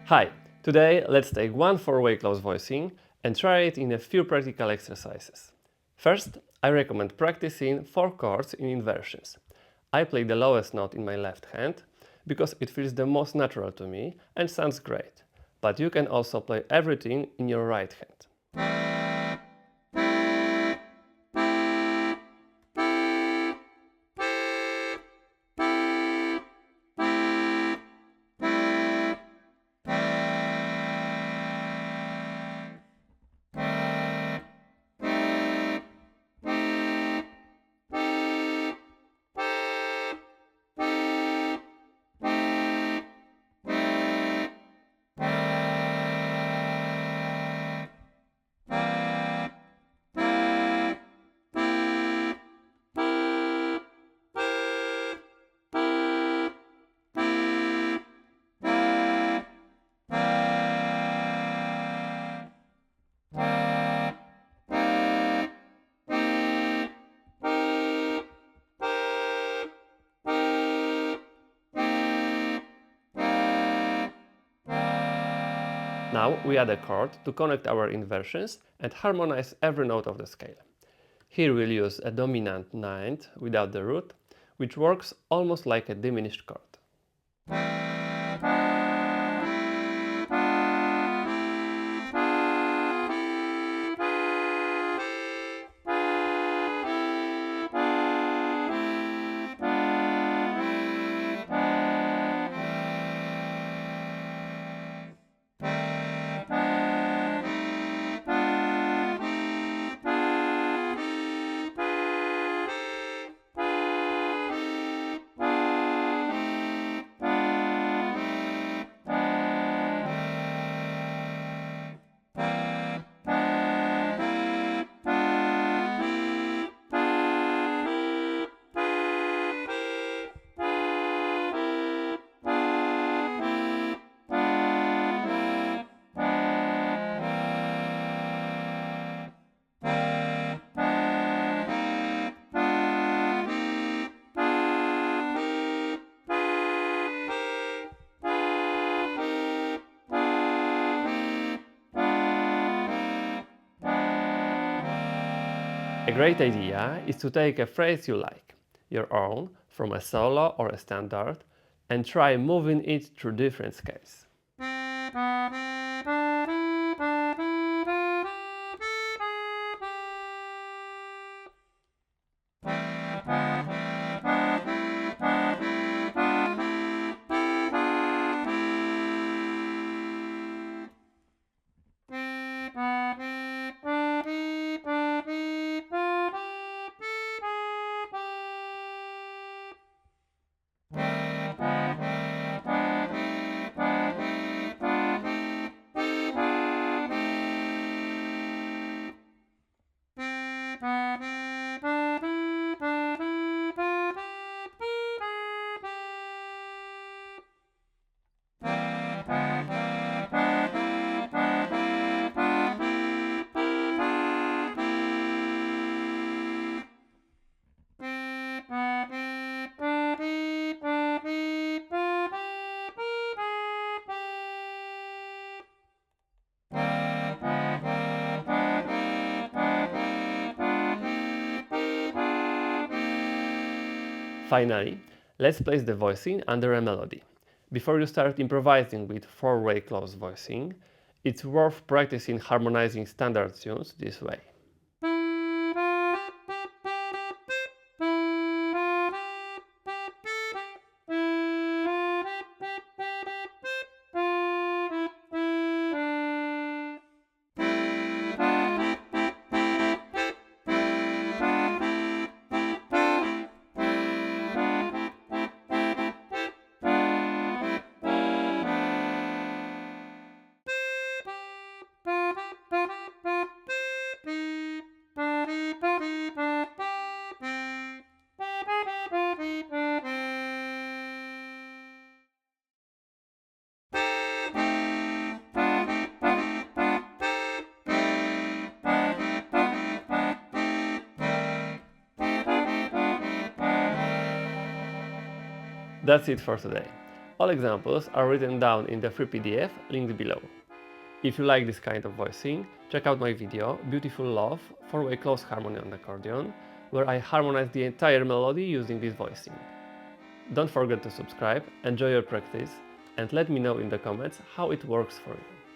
Hi! Today let's take one four-way close voicing and try it in a few practical exercises. First, I recommend practicing 4 chords in inversions. I play the lowest note in my left hand because it feels the most natural to me and sounds great, but you can also play everything in your right hand. Now we add a chord to connect our inversions and harmonize every note of the scale. Here we'll use a dominant ninth without the root, which works almost like a diminished chord. A great idea is to take a phrase you like, your own, from a solo or a standard, and try moving it through different scales. Finally, let's place the voicing under a melody. Before you start improvising with four-way close voicing, it's worth practicing harmonizing standard tunes this way. That's it for today. All examples are written down in the free PDF linked below. If you like this kind of voicing, check out my video Beautiful Love 4-way close harmony on accordion, where I harmonize the entire melody using this voicing. Don't forget to subscribe, enjoy your practice, and let me know in the comments how it works for you.